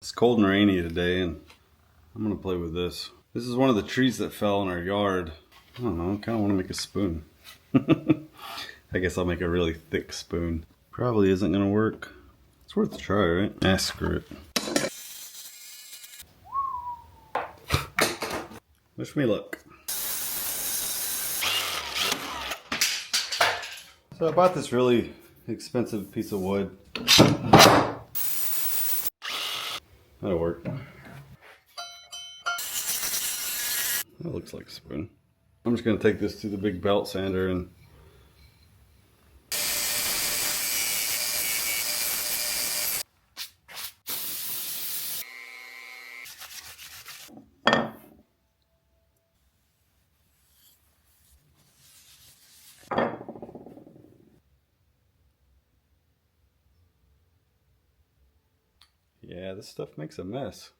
It's cold and rainy today, and I'm gonna play with this. This is one of the trees that fell in our yard. I don't know, I kind of want to make a spoon. I guess I'll make a really thick spoon. Probably isn't gonna work. It's worth a try, right? Ah, screw it. Wish me luck. So I bought this really expensive piece of wood. That'll work. That looks like a spoon. I'm just gonna take this to the big belt sander and yeah, this stuff makes a mess.